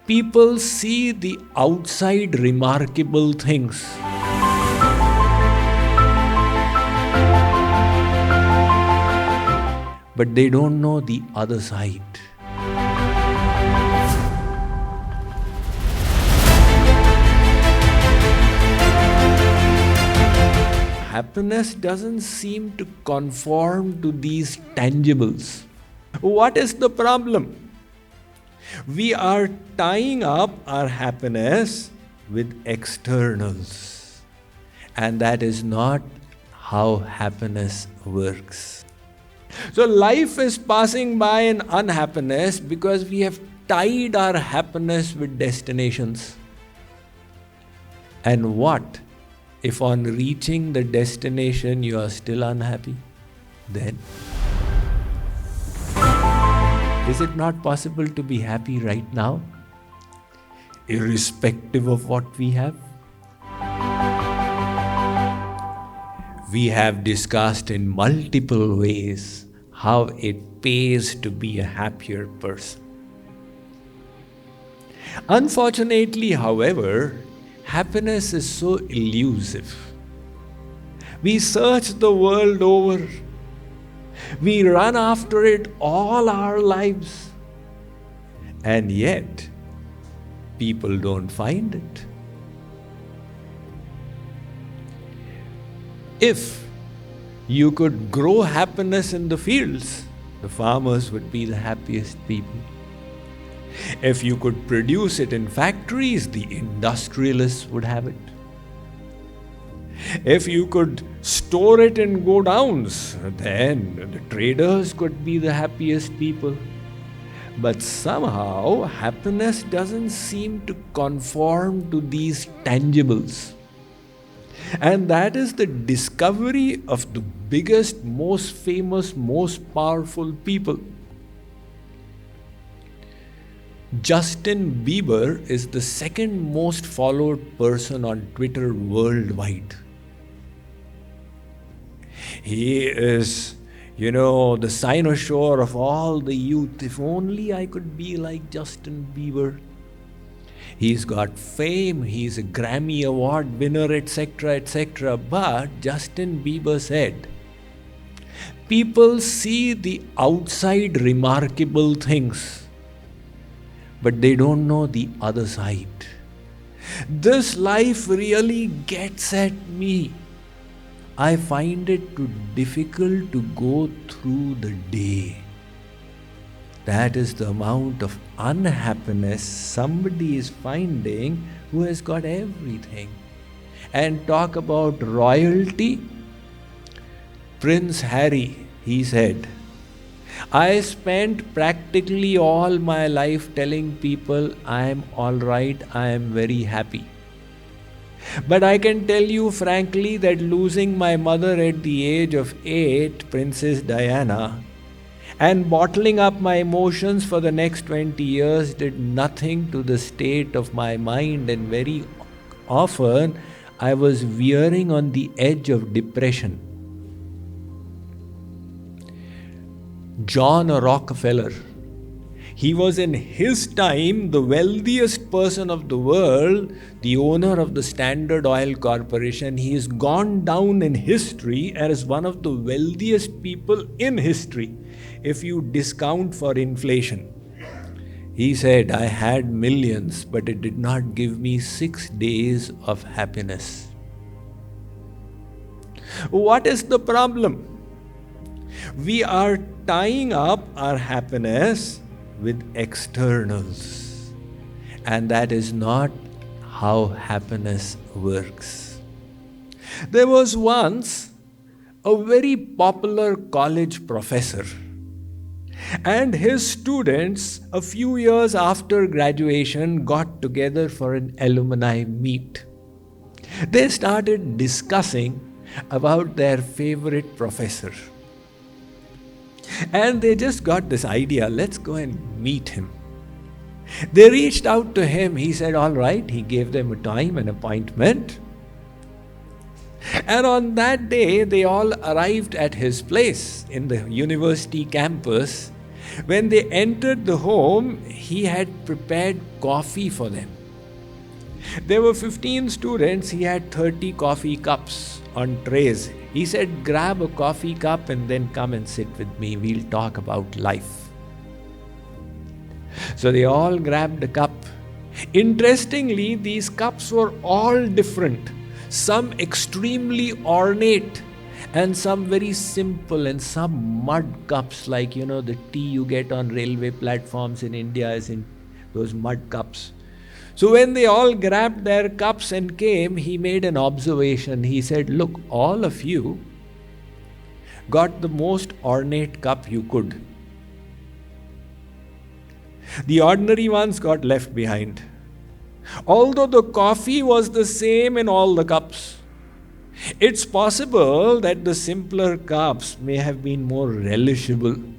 People see the outside remarkable things. But they don't know the other side. Happiness doesn't seem to conform to these tangibles. What is the problem? We are tying up our happiness with externals. And that is not how happiness works. So life is passing by in unhappiness because we have tied our happiness with destinations. And what if on reaching the destination you are still unhappy? Then is it not possible to be happy right now, irrespective of what we have? We have discussed in multiple ways how it pays to be a happier person. Unfortunately, however, happiness is so elusive. We search the world over. We run after it all our lives. And yet, people don't find it. If you could grow happiness in the fields, the farmers would be the happiest people. If you could produce it in factories, the industrialists would have it. If you could store it in godowns, then the traders could be the happiest people. But somehow, happiness doesn't seem to conform to these tangibles. And that is the discovery of the biggest, most famous, most powerful people. Justin Bieber is the second most followed person on Twitter worldwide. He is, the cynosure of all the youth. If only I could be like Justin Bieber. He's got fame, he's a Grammy Award winner, etc., etc. But Justin Bieber said, people see the outside remarkable things, but they don't know the other side. This life really gets at me. I find it too difficult to go through the day. That is the amount of unhappiness somebody is finding who has got everything. And talk about royalty. Prince Harry, he said, I spent practically all my life telling people I am all right, I am very happy. But I can tell you frankly that losing my mother at the age of 8, Princess Diana, and bottling up my emotions for the next 20 years did nothing to the state of my mind, and very often I was veering on the edge of depression. John Rockefeller, he was in his time the wealthiest person of the world, the owner of the Standard Oil Corporation. He has gone down in history as one of the wealthiest people in history, if you discount for inflation. He said, I had millions, but it did not give me 6 days of happiness. What is the problem? We are tying up our happiness with externals. And that is not how happiness works. There was once a very popular college professor, and his students, a few years after graduation, got together for an alumni meet. They started discussing about their favorite professor. And they just got this idea, let's go and meet him. They reached out to him. He said, all right. He gave them a time, an appointment. And on that day, they all arrived at his place in the university campus. When they entered the home, he had prepared coffee for them. There were 15 students, he had 30 coffee cups on trays. He said, grab a coffee cup and then come and sit with me. We'll talk about life. So they all grabbed a cup. Interestingly, these cups were all different. Some extremely ornate and some very simple, and some mud cups like, the tea you get on railway platforms in India is in those mud cups. So when they all grabbed their cups and came, he made an observation. He said, look, all of you got the most ornate cup you could. The ordinary ones got left behind. Although the coffee was the same in all the cups, it's possible that the simpler cups may have been more relishable.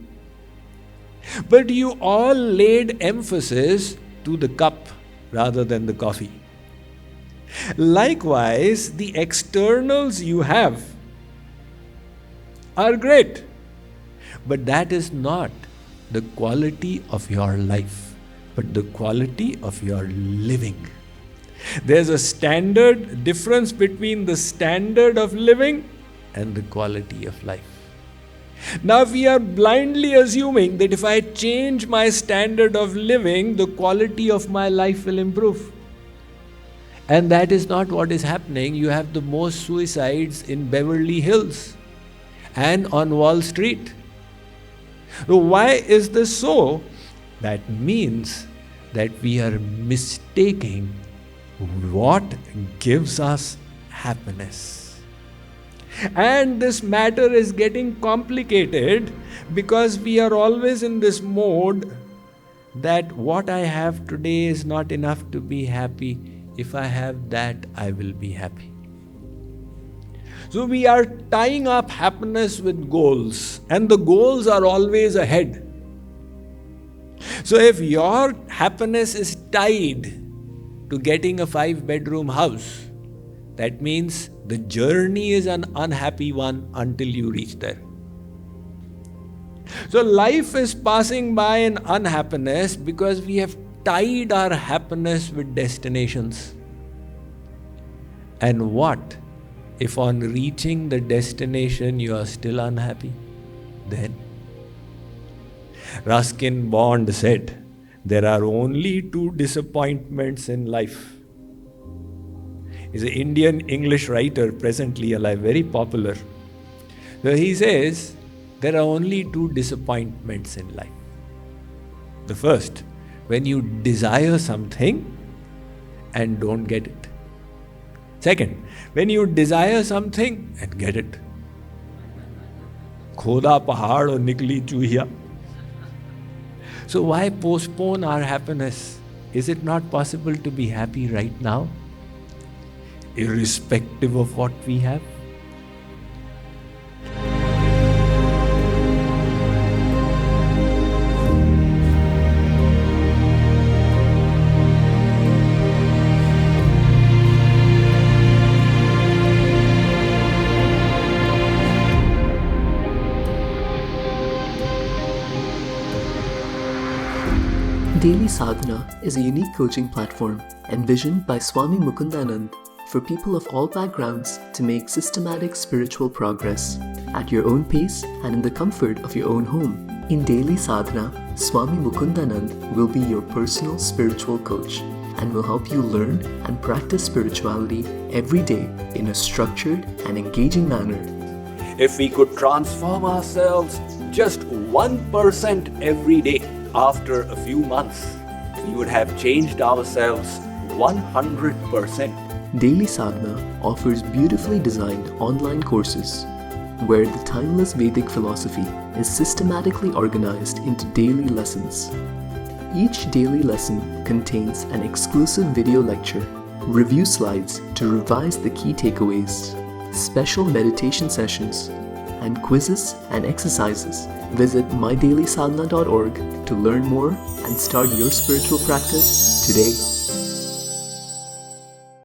But you all laid emphasis to the cup rather than the coffee. Likewise, the externals you have are great, but that is not the quality of your life, but the quality of your living. There's a standard difference between the standard of living and the quality of life. Now we are blindly assuming that if I change my standard of living, the quality of my life will improve. And that is not what is happening. You have the most suicides in Beverly Hills and on Wall Street. So why is this so? That means that we are mistaking what gives us happiness. And this matter is getting complicated because we are always in this mode that what I have today is not enough to be happy. If I have that, I will be happy. So we are tying up happiness with goals, and the goals are always ahead. So if your happiness is tied to getting a 5-bedroom house, that means the journey is an unhappy one until you reach there. So life is passing by in unhappiness because we have tied our happiness with destinations. And what if on reaching the destination you are still unhappy? Then Ruskin Bond said, there are only 2 disappointments in life. He's an Indian English writer presently alive, very popular. So he says, there are only 2 disappointments in life. The first, when you desire something and don't get it. Second, when you desire something and get it. Khoda pahad aur nikli chuhiya. So why postpone our happiness? Is it not possible to be happy right now, irrespective of what we have? Daily Sadhana is a unique coaching platform envisioned by Swami Mukundananda for people of all backgrounds to make systematic spiritual progress at your own pace and in the comfort of your own home. In Daily Sadhana, Swami Mukundananda will be your personal spiritual coach and will help you learn and practice spirituality every day in a structured and engaging manner. If we could transform ourselves just 1% every day, after a few months, we would have changed ourselves 100%. Daily Sadhana offers beautifully designed online courses where the timeless Vedic philosophy is systematically organized into daily lessons. Each daily lesson contains an exclusive video lecture, review slides to revise the key takeaways, special meditation sessions, and quizzes and exercises. Visit mydailysadhana.org to learn more and start your spiritual practice today.